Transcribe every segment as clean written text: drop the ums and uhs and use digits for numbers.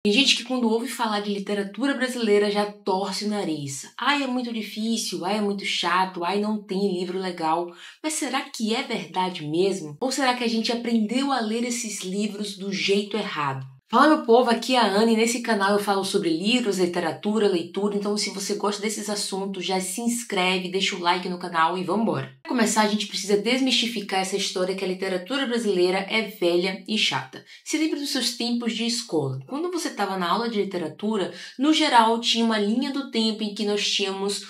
Tem gente que quando ouve falar de literatura brasileira já torce o nariz. Ai, é muito difícil, ai, é muito chato, ai, não tem livro legal. Mas será que é verdade mesmo? Ou será que a gente aprendeu a ler esses livros do jeito errado? Fala meu povo, aqui é a Anne e nesse canal eu falo sobre livros, literatura, leitura, então se você gosta desses assuntos já se inscreve, deixa o like no canal e vambora! Para começar a gente precisa desmistificar essa história que a literatura brasileira é velha e chata. Se lembra dos seus tempos de escola. Quando você estava na aula de literatura, no geral tinha uma linha do tempo em que nós tínhamos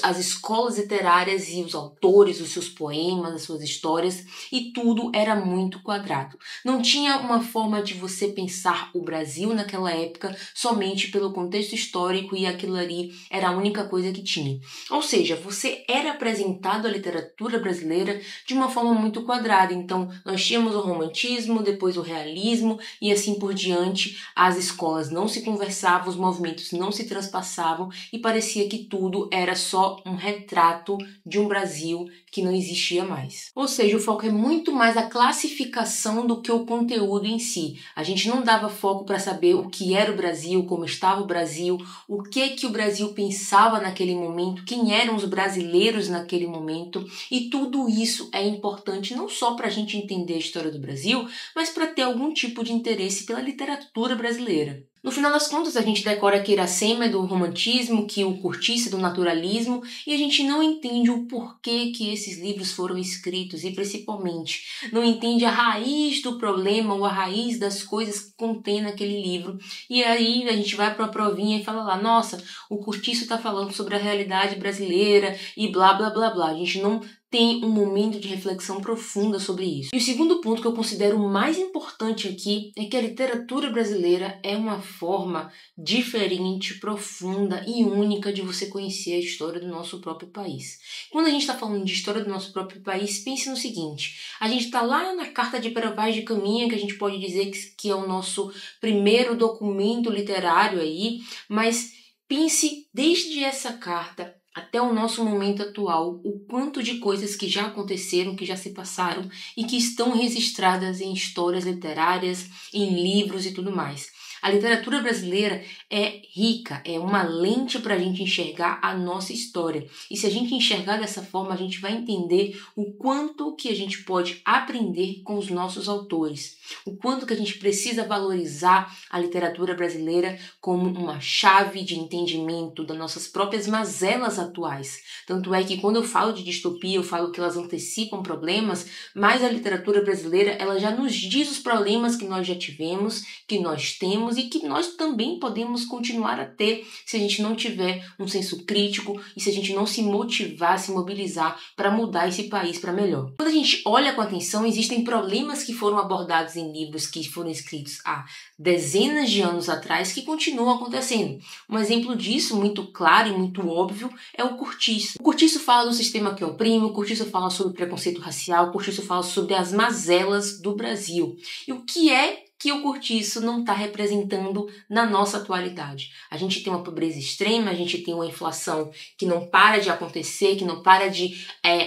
as escolas literárias e os autores, os seus poemas, as suas histórias e tudo era muito quadrado. Não tinha uma forma de você pensar o Brasil naquela época somente pelo contexto histórico e aquilo ali era a única coisa que tinha. Ou seja, você era apresentado à literatura brasileira de uma forma muito quadrada. Então, nós tínhamos o romantismo, depois o realismo e assim por diante. As escolas não se conversavam, os movimentos não se transpassavam e parecia que tudo era só um retrato de um Brasil que não existia mais. Ou seja, o foco é muito mais a classificação do que o conteúdo em si. A gente não dava foco para saber o que era o Brasil, como estava o Brasil, o que o Brasil pensava naquele momento, quem eram os brasileiros naquele momento, e tudo isso é importante não só para a gente entender a história do Brasil, mas para ter algum tipo de interesse pela literatura brasileira. No final das contas, a gente decora que Iracema é do romantismo, que o Cortiça é do naturalismo, e a gente não entende o porquê que esses livros foram escritos, e principalmente não entende a raiz do problema ou a raiz das coisas que contém naquele livro. E aí a gente vai para a provinha e fala lá, nossa, o Cortiço está falando sobre a realidade brasileira e blá blá blá blá. A gente não tem um momento de reflexão profunda sobre isso. E o segundo ponto que eu considero mais importante aqui é que a literatura brasileira é uma forma diferente, profunda e única de você conhecer a história do nosso próprio país. Quando a gente está falando de história do nosso próprio país, pense no seguinte, a gente está lá na Carta de Pera Vaz de Caminha, que a gente pode dizer que é o nosso primeiro documento literário aí, mas pense desde essa carta até o nosso momento atual, o quanto de coisas que já aconteceram, que já se passaram e que estão registradas em histórias literárias, em livros e tudo mais. A literatura brasileira é rica, é uma lente para a gente enxergar a nossa história. E se a gente enxergar dessa forma, a gente vai entender o quanto que a gente pode aprender com os nossos autores. O quanto que a gente precisa valorizar a literatura brasileira como uma chave de entendimento das nossas próprias mazelas atuais. Tanto é que quando eu falo de distopia, eu falo que elas antecipam problemas, mas a literatura brasileira ela já nos diz os problemas que nós já tivemos, que nós temos e que nós também podemos continuar a ter se a gente não tiver um senso crítico e se a gente não se motivar, se mobilizar para mudar esse país para melhor. Quando a gente olha com atenção, existem problemas que foram abordados em livros que foram escritos há dezenas de anos atrás que continuam acontecendo. Um exemplo disso, muito claro e muito óbvio, é o Cortiço. O Cortiço fala do sistema que oprime, o Cortiço fala sobre preconceito racial, o Cortiço fala sobre as mazelas do Brasil. E o que é que o Cortiço não está representando na nossa atualidade? A gente tem uma pobreza extrema, a gente tem uma inflação que não para de acontecer, que não para de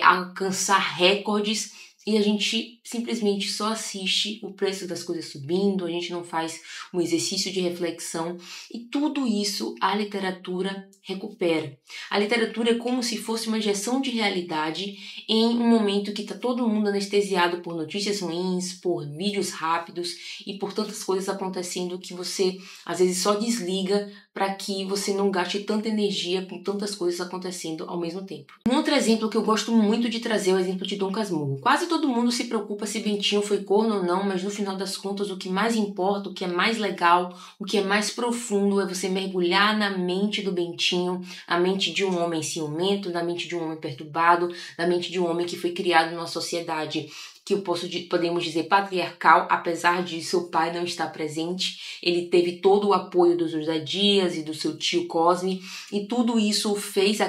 alcançar recordes, e a gente simplesmente só assiste o preço das coisas subindo, a gente não faz um exercício de reflexão e tudo isso a literatura recupera. A literatura é como se fosse uma injeção de realidade em um momento que está todo mundo anestesiado por notícias ruins, por vídeos rápidos e por tantas coisas acontecendo que você às vezes só desliga para que você não gaste tanta energia com tantas coisas acontecendo ao mesmo tempo. Um outro exemplo que eu gosto muito de trazer é o exemplo de Dom Casmurro. Quase todo mundo se preocupa se Bentinho foi corno ou não, mas no final das contas o que mais importa, o que é mais legal, o que é mais profundo é você mergulhar na mente do Bentinho, a mente de um homem ciumento, na mente de um homem perturbado, na mente de um homem que foi criado numa sociedade que podemos dizer patriarcal, apesar de seu pai não estar presente, ele teve todo o apoio do José Dias e do seu tio Cosme, e tudo isso o fez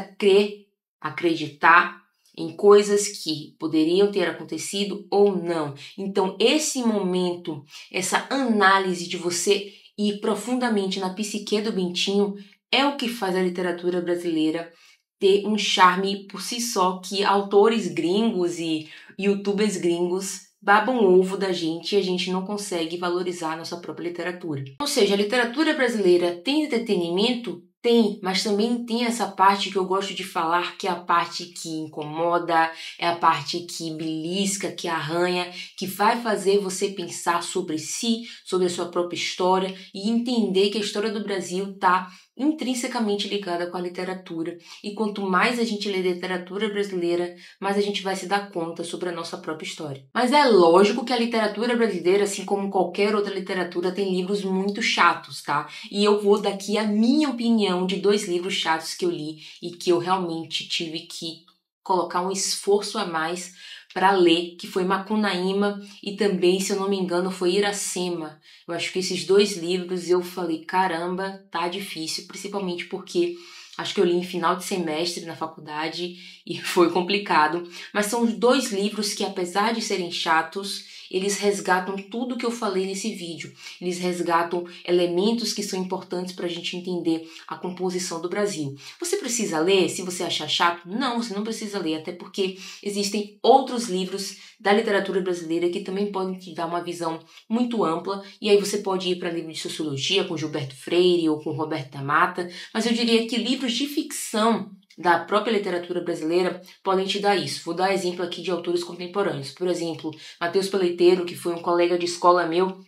acreditar em coisas que poderiam ter acontecido ou não. Então esse momento, essa análise de você ir profundamente na psique do Bentinho é o que faz a literatura brasileira ter um charme por si só que autores gringos e youtubers gringos babam ovo da gente e a gente não consegue valorizar a nossa própria literatura. Ou seja, a literatura brasileira tem entretenimento? Tem, mas também tem essa parte que eu gosto de falar, que é a parte que incomoda, é a parte que belisca, que arranha, que vai fazer você pensar sobre si, sobre a sua própria história e entender que a história do Brasil está intrinsecamente ligada com a literatura. E quanto mais a gente lê literatura brasileira, mais a gente vai se dar conta sobre a nossa própria história. Mas é lógico que a literatura brasileira, assim como qualquer outra literatura, tem livros muito chatos, tá? E eu vou daqui a minha opinião de 2 livros chatos que eu li e que eu realmente tive que colocar um esforço a mais para ler, que foi Macunaíma e também, se eu não me engano, foi Iracema. Eu acho que esses 2 livros eu falei, caramba, tá difícil, principalmente porque acho que eu li em final de semestre na faculdade e foi complicado. Mas são os 2 livros que, apesar de serem chatos, eles resgatam tudo que eu falei nesse vídeo. Eles resgatam elementos que são importantes para a gente entender a composição do Brasil. Você precisa ler se você achar chato? Não, você não precisa ler, até porque existem outros livros da literatura brasileira que também podem te dar uma visão muito ampla, e aí você pode ir para livros de sociologia com Gilberto Freire ou com Roberto da Mata, mas eu diria que livros de ficção da própria literatura brasileira podem te dar isso. Vou dar exemplo aqui de autores contemporâneos. Por exemplo, Matheus Peleteiro, que foi um colega de escola meu.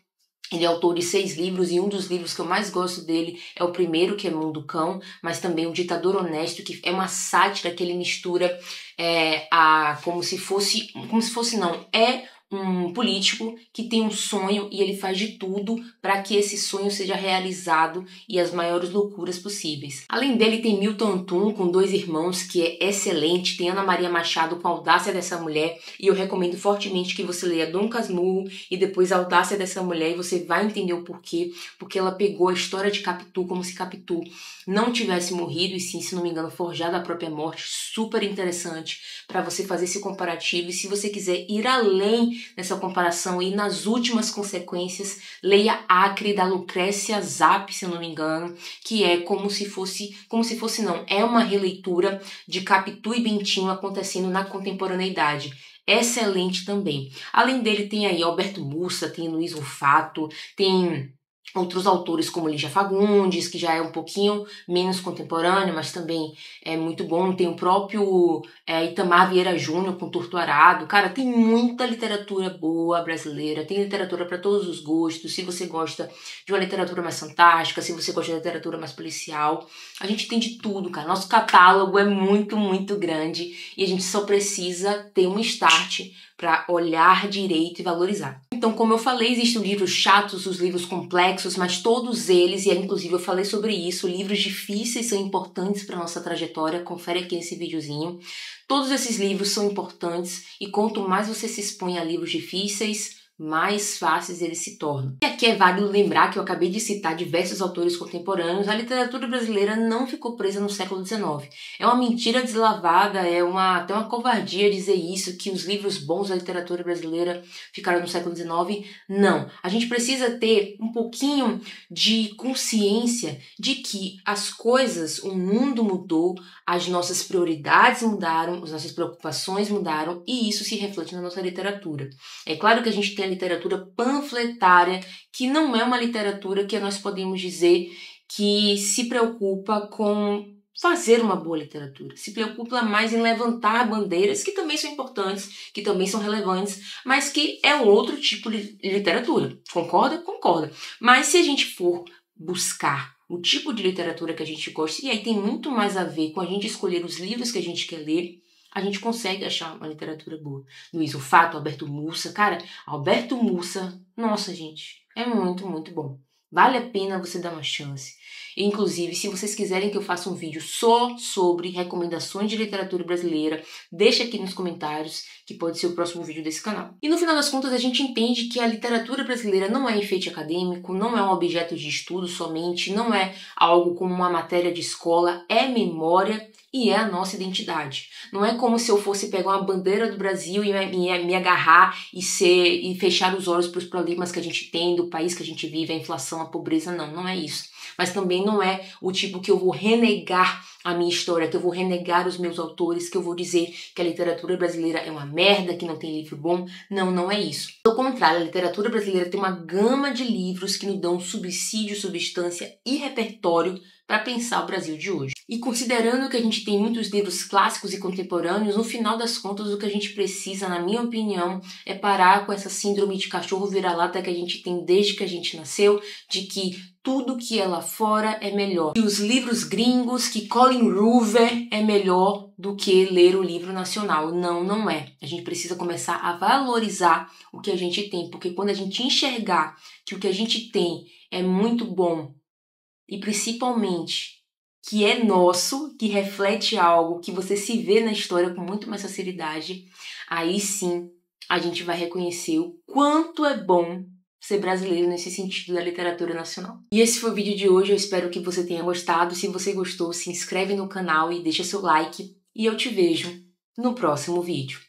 Ele é autor de 6 livros e um dos livros que eu mais gosto dele é o primeiro, que é Mundo Cão, mas também O Ditador Honesto, que é uma sátira que ele mistura é um político que tem um sonho e ele faz de tudo para que esse sonho seja realizado e as maiores loucuras possíveis. Além dele tem Milton Antum com 2 irmãos, que é excelente, tem Ana Maria Machado com A Audácia dessa Mulher, e eu recomendo fortemente que você leia Dom Casmurro e depois A Audácia dessa Mulher, e você vai entender o porquê, porque ela pegou a história de Capitu como se Capitu não tivesse morrido, e sim, se não me engano, forjado a própria morte. Super interessante para você fazer esse comparativo, e se você quiser ir além nessa comparação e nas últimas consequências, leia Acre, da Lucrécia Zapp, se eu não me engano, que é é uma releitura de Capitu e Bentinho acontecendo na contemporaneidade. Excelente também. Além dele tem aí Alberto Mussa, tem Luiz Rufato, tem outros autores como Lígia Fagundes, que já é um pouquinho menos contemporâneo, mas também é muito bom. Tem o próprio Itamar Vieira Júnior com Torto Arado. Cara, tem muita literatura boa brasileira, tem literatura para todos os gostos. Se você gosta de uma literatura mais fantástica, se você gosta de literatura mais policial, a gente tem de tudo, cara. Nosso catálogo é muito, muito grande e a gente só precisa ter um start para olhar direito e valorizar. Então, como eu falei, existem livros chatos, os livros complexos, mas todos eles, e inclusive eu falei sobre isso, livros difíceis são importantes para nossa trajetória, confere aqui nesse videozinho. Todos esses livros são importantes e quanto mais você se expõe a livros difíceis, mais fáceis eles se tornam. E aqui é válido lembrar que eu acabei de citar diversos autores contemporâneos. A literatura brasileira não ficou presa no século XIX. É uma mentira deslavada, até uma covardia dizer isso, que os livros bons da literatura brasileira ficaram no século XIX. Não. A gente precisa ter um pouquinho de consciência de que as coisas, o mundo mudou, as nossas prioridades mudaram, as nossas preocupações mudaram, e isso se reflete na nossa literatura. É claro que a gente tem a literatura panfletária, que não é uma literatura que nós podemos dizer que se preocupa com fazer uma boa literatura. Se preocupa mais em levantar bandeiras, que também são importantes, que também são relevantes, mas que é um outro tipo de literatura. Concorda? Concorda. Mas se a gente for buscar o tipo de literatura que a gente gosta, e aí tem muito mais a ver com a gente escolher os livros que a gente quer ler, a gente consegue achar uma literatura boa. Luiz Rufato, Alberto Mussa. Cara, Alberto Mussa, nossa, gente, é muito, muito bom. Vale a pena você dar uma chance. Inclusive, se vocês quiserem que eu faça um vídeo só sobre recomendações de literatura brasileira, deixa aqui nos comentários, que pode ser o próximo vídeo desse canal. E no final das contas, a gente entende que a literatura brasileira não é enfeite acadêmico, não é um objeto de estudo somente, não é algo como uma matéria de escola, é memória e é a nossa identidade. Não é como se eu fosse pegar uma bandeira do Brasil e me agarrar e fechar os olhos para os problemas que a gente tem, do país que a gente vive, a inflação, a pobreza. Não, não é isso. Mas também não é o tipo que eu vou renegar a minha história, que eu vou renegar os meus autores, que eu vou dizer que a literatura brasileira é uma merda, que não tem livro bom. Não, não é isso. Ao contrário, a literatura brasileira tem uma gama de livros que nos dão subsídio, substância e repertório para pensar o Brasil de hoje. E considerando que a gente tem muitos livros clássicos e contemporâneos, no final das contas o que a gente precisa, na minha opinião, é parar com essa síndrome de cachorro vira-lata que a gente tem desde que a gente nasceu, de que tudo que é lá fora é melhor. E os livros gringos, que Colin Hoover é melhor do que ler o livro nacional. Não, não é. A gente precisa começar a valorizar o que a gente tem, porque quando a gente enxergar que o que a gente tem é muito bom, e principalmente que é nosso, que reflete algo, que você se vê na história com muito mais facilidade, aí sim a gente vai reconhecer o quanto é bom ser brasileiro nesse sentido da literatura nacional. E esse foi o vídeo de hoje, eu espero que você tenha gostado. Se você gostou, se inscreve no canal e deixa seu like, e eu te vejo no próximo vídeo.